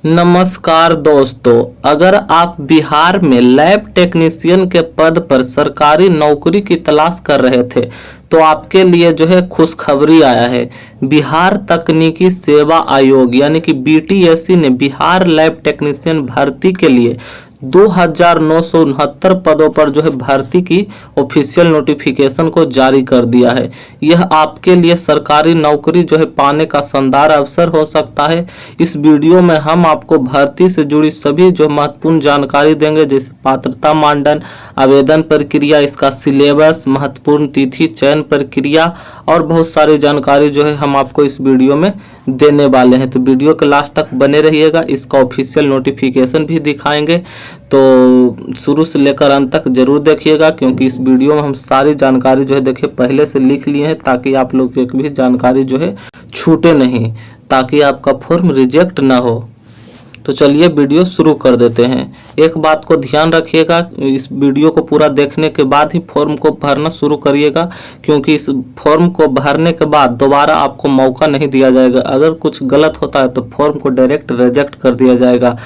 नमस्कार दोस्तों, अगर आप बिहार में लैब टेक्नीशियन के पद पर सरकारी नौकरी की तलाश कर रहे थे तो आपके लिए जो है खुशखबरी आया है। बिहार तकनीकी सेवा आयोग यानी कि बीटीएससी ने बिहार लैब टेक्नीशियन भर्ती के लिए 2969 पदों पर जो है भर्ती की ऑफिशियल नोटिफिकेशन को जारी कर दिया है। यह आपके लिए सरकारी नौकरी जो है पाने का शानदार अवसर हो सकता है। इस वीडियो में हम आपको भर्ती से जुड़ी सभी जो महत्वपूर्ण जानकारी देंगे, जैसे पात्रता मानदंड, आवेदन प्रक्रिया, इसका सिलेबस, महत्वपूर्ण तिथि, चयन प्रक्रिया और बहुत सारी जानकारी जो है हम आपको इस वीडियो में देने वाले हैं। तो वीडियो के लास्ट तक बने रहिएगा। इसका ऑफिशियल नोटिफिकेशन भी दिखाएंगे, तो शुरू से लेकर अंत तक जरूर देखिएगा, क्योंकि इस वीडियो में हम सारी जानकारी जो है देखिए पहले से लिख लिए हैं, ताकि आप लोग की एक भी जानकारी जो है छूटे नहीं, ताकि आपका फॉर्म रिजेक्ट ना हो। तो चलिए वीडियो शुरू कर देते हैं। एक बात को ध्यान रखिएगा, इस वीडियो को पूरा देखने के बाद ही फॉर्म को भरना शुरू करिएगा, क्योंकि इस फॉर्म को भरने के बाद दोबारा आपको मौका नहीं दिया जाएगा। अगर कुछ गलत होता है तो फॉर्म को डायरेक्ट रिजेक्ट कर दिया जाएगा,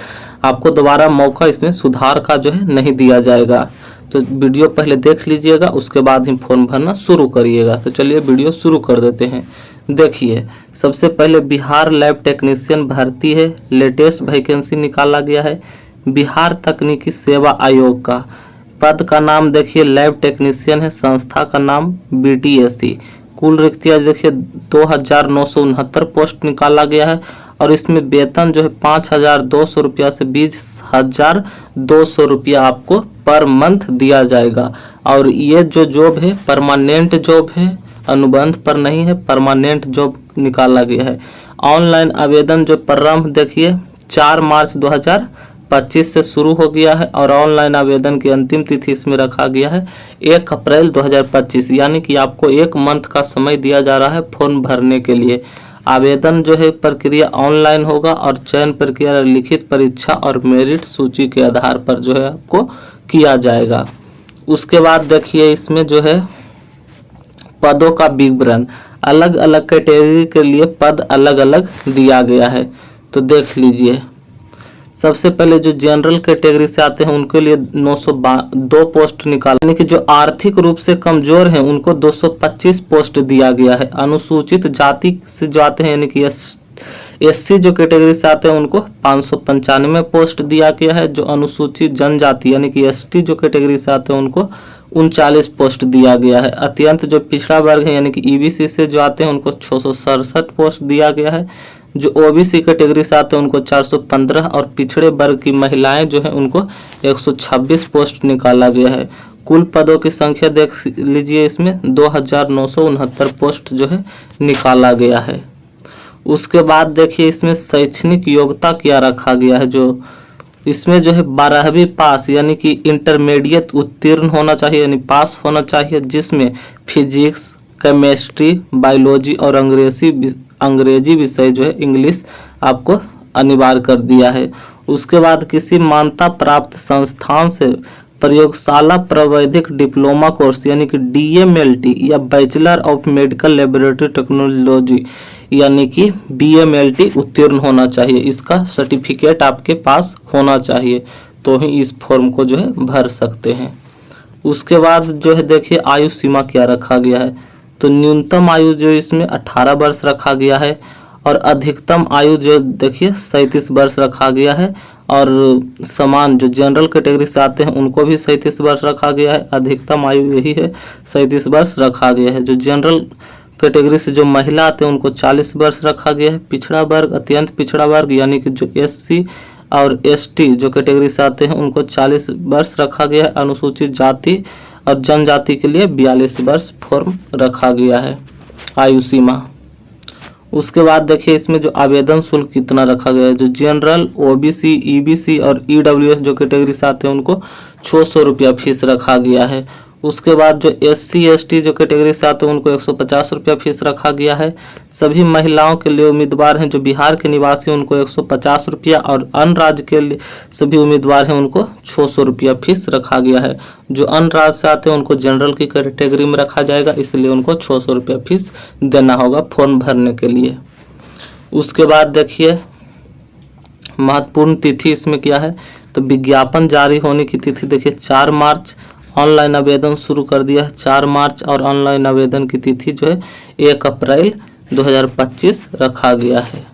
आपको दोबारा मौका इसमें सुधार का जो है नहीं दिया जाएगा। तो वीडियो पहले देख लीजिएगा, उसके बाद ही फॉर्म भरना शुरू करिएगा। तो चलिए वीडियो शुरू कर देते हैं। देखिए, सबसे पहले बिहार लैब टेक्नीशियन भर्ती है, लेटेस्ट वैकेंसी निकाला गया है बिहार तकनीकी सेवा आयोग का। पद का नाम देखिए लैब टेक्नीशियन है, संस्था का नाम बीटीएससी। कुल रिक्तियाँ देखिए 2969 पोस्ट निकाला गया है, और इसमें वेतन जो है 5200 रुपया से 20200 रुपया आपको पर मंथ दिया जाएगा। और ये जो जॉब है परमानेंट जॉब है, अनुबंध पर नहीं है, परमानेंट जॉब निकाला गया है। ऑनलाइन आवेदन जो प्रारंभ देखिए 4 मार्च 2025 से शुरू हो गया है, और ऑनलाइन आवेदन की अंतिम तिथि इसमें रखा गया है 1 अप्रैल 2025, यानी कि आपको 1 मंथ का समय दिया जा रहा है फॉर्म भरने के लिए। आवेदन जो है प्रक्रिया ऑनलाइन होगा, और चयन प्रक्रिया लिखित परीक्षा और मेरिट सूची के आधार पर जो है आपको किया जाएगा। उसके बाद देखिए इसमें जो है पदों का विवरण, अलग अलग कैटेगरी के लिए पद अलग अलग दिया गया है, तो देख लीजिए। सबसे पहले जो जनरल कैटेगरी से आते हैं उनके लिए 902 पोस्ट निकाला, यानी कि जो आर्थिक रूप से कमजोर हैं उनको 225 पोस्ट दिया गया है। अनुसूचित जाति से जो आते हैं यानी कि एससी जो कैटेगरी से आते हैं उनको 595 पोस्ट दिया गया है। जो अनुसूचित जनजाति यानी कि एसटी जो कैटेगरी से आते हैं उनको 39 पोस्ट दिया गया है। अत्यंत जो पिछड़ा वर्ग है यानी कि ईबीसी से जो आते हैं उनको 667 पोस्ट दिया गया है। जो ओबीसी कैटेगरी से आते हैं उनको 415, और पिछड़े वर्ग की महिलाएं जो है उनको 126 पोस्ट निकाला गया है। कुल पदों की संख्या देख लीजिए, इसमें 2969 पोस्ट जो है निकाला गया है। उसके बाद देखिए इसमें शैक्षणिक योग्यता क्या रखा गया है। जो इसमें जो है 12वीं पास यानी कि इंटरमीडिएट उत्तीर्ण होना चाहिए, यानी पास होना चाहिए, जिसमें फिजिक्स, केमिस्ट्री, बायोलॉजी और अंग्रेजी विषय जो है इंग्लिश आपको अनिवार्य कर दिया है। उसके बाद किसी मान्यता प्राप्त संस्थान से प्रयोगशाला प्रावैधिक डिप्लोमा कोर्स यानी कि डीएमएलटी या bachelor of medical laboratory technology यानी कि बीएमएलटी उत्तीर्ण होना चाहिए। इसका सर्टिफिकेट आपके पास होना चाहिए, तो ही इस फॉर्म को जो है भर सकते हैं। उसके बाद जो है देखिए आयु सीमा क्या रखा गया है, तो न्यूनतम आयु जो इसमें 18 वर्ष रखा गया है, और अधिकतम आयु जो देखिए 37 वर्ष रखा गया है। और समान जो जनरल कैटेगरी से आते हैं उनको भी 37 वर्ष रखा गया है, अधिकतम आयु यही है 37 वर्ष रखा गया है। जो जनरल कैटेगरी से जो महिला आते हैं उनको 40 वर्ष रखा गया है। पिछड़ा वर्ग, अत्यंत पिछड़ा वर्ग यानी कि जो एससी और एसटी जो कैटेगरी से आते हैं उनको 40 वर्ष रखा गया है। अनुसूचित जाति और जनजाति के लिए 42 वर्ष फॉर्म रखा गया है आयु सीमा। उसके बाद देखिए इसमें जो आवेदन शुल्क कितना रखा गया है। जो जनरल, ओबीसी, ईबीसी और ईडब्ल्यूएस जो कैटेगरी से आते हैं उनको 600 रुपया फीस रखा गया है। उसके बाद जो एससी एसटी जो कैटेगरी से आते हैं उनको 150 रुपया फीस रखा गया है। सभी महिलाओं के लिए उम्मीदवार हैं जो बिहार के निवासी उनको 150 रुपया, और अन्य राज्य के लिए सभी उम्मीदवार हैं उनको 600 रुपया फीस रखा गया है। जो अन्य राज्य से आते हैं उनको जनरल की कैटेगरी में रखा जाएगा, इसलिए उनको 600 रुपया फीस देना होगा फॉर्म भरने के लिए। उसके बाद देखिए महत्वपूर्ण तिथि इसमें क्या है, तो विज्ञापन जारी होने की तिथि देखिए 4 मार्च, ऑनलाइन आवेदन शुरू कर दिया है 4 मार्च, और ऑनलाइन आवेदन की तिथि जो है 1 अप्रैल 2025 रखा गया है।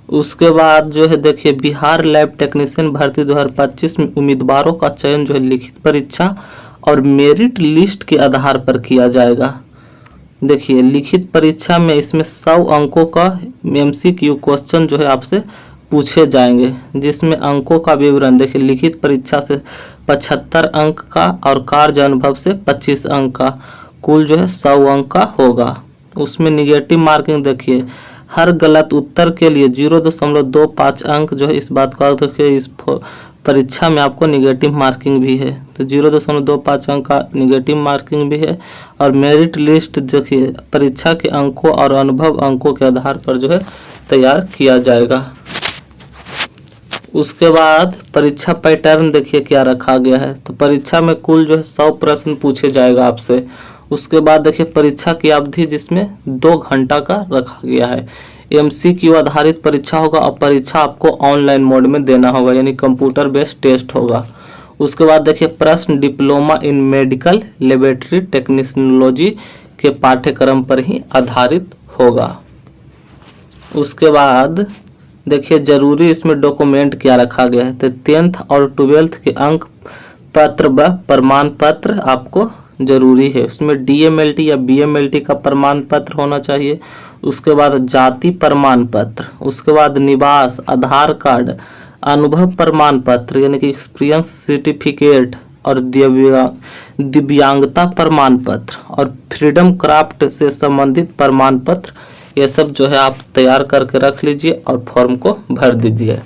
उसके बाद जो है देखिए बिहार लैब टेक्नीशियन भर्ती 2025 में उम्मीदवारों का चयन जो है लिखित परीक्षा और मेरिट लिस्ट के आधार पर किया जाएगा। देखिए लिखित परीक्षा में इसमें 100 अंकों का MCQ क्वेश्चन जो है आपसे पूछे जाएंगे, जिसमें अंकों का विवरण देखिए लिखित परीक्षा से 75 अंक का और कार्य अनुभव से 25 अंक का, कुल जो है 100 अंक का होगा। उसमें निगेटिव मार्किंग देखिए हर गलत उत्तर के लिए 0.25 अंक जो है, इस बात का देखिए इस परीक्षा में आपको निगेटिव मार्किंग भी है, तो 0.25 अंक का निगेटिव मार्किंग भी है। और मेरिट लिस्ट देखिए परीक्षा के अंकों और अनुभव अंकों के आधार पर जो है तैयार किया जाएगा। उसके बाद परीक्षा पैटर्न देखिए क्या रखा गया है, तो परीक्षा में कुल जो है 100 प्रश्न पूछे जाएगा आपसे। उसके बाद देखिए परीक्षा की अवधि जिसमें 2 घंटा का रखा गया है। MCQ आधारित परीक्षा होगा और परीक्षा आपको ऑनलाइन मोड में देना होगा, यानी कंप्यूटर बेस्ड टेस्ट होगा। उसके बाद देखिए प्रश्न diploma in medical laboratory technology के पाठ्यक्रम पर ही आधारित होगा। उसके बाद देखिए जरूरी इसमें डॉक्यूमेंट क्या रखा गया है, तो 10th और 12th के अंक पत्र व प्रमाण पत्र आपको जरूरी है। उसमें DMLT या BMLT का प्रमाण पत्र होना चाहिए। उसके बाद जाति प्रमाण पत्र, उसके बाद निवास, आधार कार्ड, अनुभव प्रमाण पत्र यानी कि एक्सपीरियंस सर्टिफिकेट, और दिव्यांगता प्रमाण पत्र और फ्रीडम क्राफ्ट से संबंधित प्रमाण पत्र, ये सब जो है आप तैयार करके रख लीजिए और फॉर्म को भर दीजिए।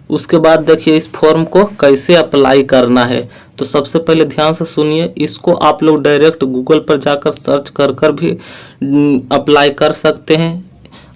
उसके बाद देखिए इस फॉर्म को कैसे अप्लाई करना है, तो सबसे पहले ध्यान से सुनिए, इसको आप लोग डायरेक्ट गूगल पर जाकर सर्च कर भी अप्लाई कर सकते हैं,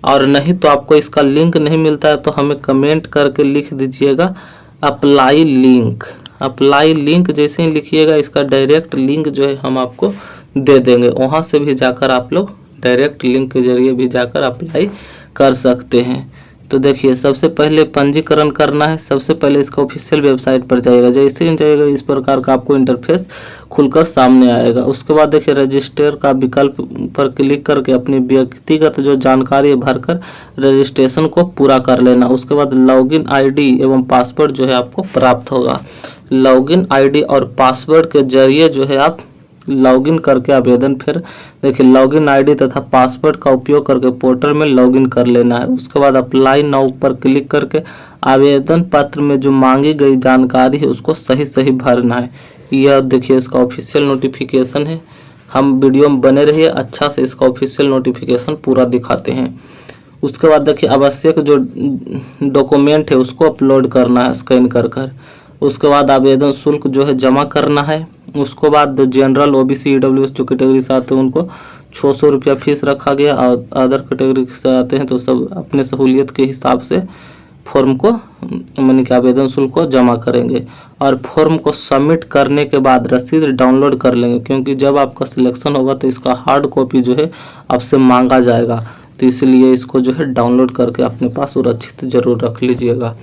और नहीं तो आपको इसका लिंक नहीं मिलता है तो हमें कमेंट करके लिख दीजिएगा अप्लाई लिंक। अप्लाई लिंक जैसे ही लिखिएगा इसका डायरेक्ट लिंक जो है हम आपको दे देंगे, वहाँ से भी जाकर आप लोग डायरेक्ट लिंक के जरिए भी जाकर अप्लाई कर सकते हैं। तो देखिए सबसे पहले पंजीकरण करना है, सबसे पहले इसका ऑफिशियल वेबसाइट पर जाइएगा, जैसे ही जाइएगा इस प्रकार का आपको इंटरफेस खुलकर सामने आएगा। उसके बाद देखिए रजिस्टर का विकल्प पर क्लिक करके अपनी व्यक्तिगत जो जानकारी भरकर रजिस्ट्रेशन को पूरा कर लेना। उसके बाद लॉगिन ID एवं पासवर्ड जो है आपको प्राप्त होगा। लॉगिन ID और पासवर्ड के जरिए जो है आप लॉगिन करके आवेदन, फिर देखिए लॉगिन ID तथा पासवर्ड का उपयोग करके पोर्टल में लॉगिन कर लेना है। उसके बाद अप्लाई नाउ पर क्लिक करके आवेदन पत्र में जो मांगी गई जानकारी है उसको सही भरना है। यह देखिए इसका ऑफिशियल नोटिफिकेशन है, हम वीडियो में बने रहिए, अच्छा से इसका ऑफिशियल नोटिफिकेशन पूरा दिखाते हैं। उसके बाद देखिए आवश्यक जो डॉक्यूमेंट है उसको अपलोड करना है स्कैन कर। उसके बाद आवेदन शुल्क जो है जमा करना है। उसके बाद जनरल OBC EWS जो कैटेगरी से आते हैं उनको 600 रुपया फीस रखा गया, और अदर कैटेगरी से आते हैं तो सब अपने सहूलियत के हिसाब से फॉर्म को यानी कि आवेदन शुल्क को जमा करेंगे। और फॉर्म को सबमिट करने के बाद रसीद डाउनलोड कर लेंगे, क्योंकि जब आपका सिलेक्शन होगा तो इसका हार्ड कॉपी जो है आपसे मांगा जाएगा, तो इसलिए इसको जो है डाउनलोड करके अपने पास सुरक्षित जरूर रख लीजिएगा।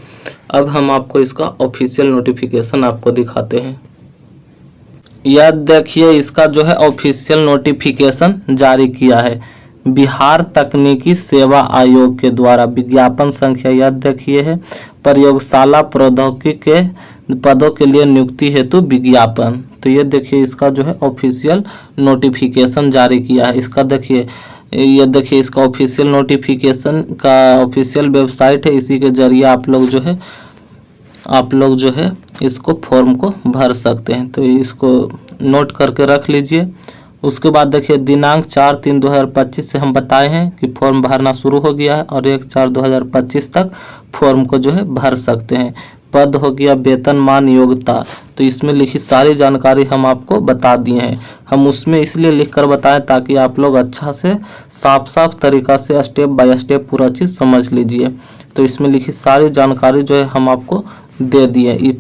अब हम आपको इसका ऑफिशियल नोटिफिकेशन आपको दिखाते हैं। यह देखिए इसका जो है ऑफिशियल नोटिफिकेशन जारी किया है बिहार तकनीकी सेवा आयोग के द्वारा। विज्ञापन संख्या यह देखिए है, प्रयोगशाला प्रौद्योगिकी के पदों के लिए नियुक्ति हेतु विज्ञापन। तो ये देखिए इसका जो है ऑफिशियल नोटिफिकेशन जारी किया है। इसका देखिए ये देखिए इसका ऑफिशियल नोटिफिकेशन का ऑफिशियल वेबसाइट है, इसी के जरिए आप लोग जो है इसको फॉर्म को भर सकते हैं, तो इसको नोट करके रख लीजिए। उसके बाद देखिए दिनांक 4/3/2025 से हम बताए हैं कि फॉर्म भरना शुरू हो गया है, और 1/4/2025 तक फॉर्म को जो है भर सकते हैं। पद हो गया वेतनमान योग्यता, तो इसमें लिखी सारी जानकारी हम आपको बता दिए हैं। हम उसमें इसलिए लिखकर बताएं ताकि आप लोग अच्छा से साफ तरीका से स्टेप बाय स्टेप पूरा चीज़ समझ लीजिए। तो इसमें लिखी सारी जानकारी जो है हम आपको दे दिए।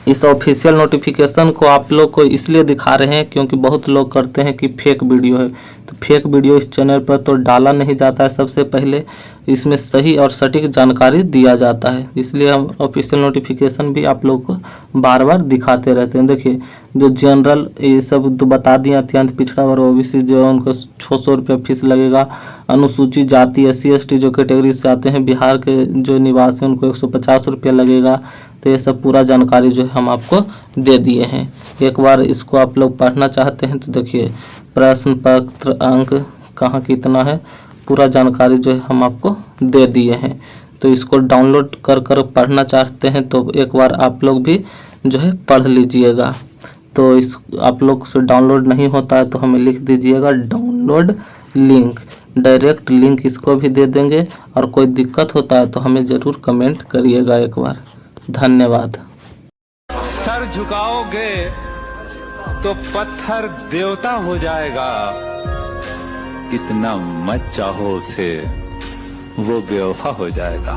इस ऑफिशियल नोटिफिकेशन को आप लोग को इसलिए दिखा रहे हैं क्योंकि बहुत लोग करते हैं कि फेक वीडियो है, तो फेक वीडियो इस चैनल पर तो डाला नहीं जाता है। सबसे पहले इसमें सही और सटीक जानकारी दिया जाता है, इसलिए हम ऑफिशियल नोटिफिकेशन भी आप लोग को बार बार दिखाते रहते हैं। देखिए जो जनरल ये सब तो बता दिया, अत्यंत पिछड़ा वर्ग ओबीसी जो है उनको 600 रुपया फीस लगेगा। अनुसूचित जाति SC ST जो कैटेगरी से आते हैं बिहार के जो निवासी उनको 150 रुपया लगेगा। तो ये सब पूरा जानकारी जो है हम आपको दे दिए हैं। एक बार इसको आप लोग पढ़ना चाहते हैं तो देखिए प्रश्न पत्र अंक कहाँ कितना है, पूरा जानकारी जो है हम आपको दे दिए हैं। तो इसको डाउनलोड कर पढ़ना चाहते हैं तो एक बार आप लोग भी जो है पढ़ लीजिएगा। तो इस आप लोग से डाउनलोड नहीं होता है तो हमें लिख दीजिएगा डाउनलोड लिंक, डायरेक्ट लिंक इसको भी दे देंगे। और कोई दिक्कत होता है तो हमें ज़रूर कमेंट करिएगा एक बार। धन्यवाद। सर झुकाओगे तो पत्थर देवता हो जाएगा, कितना मत चाहो उसे वो बेवफा हो जाएगा।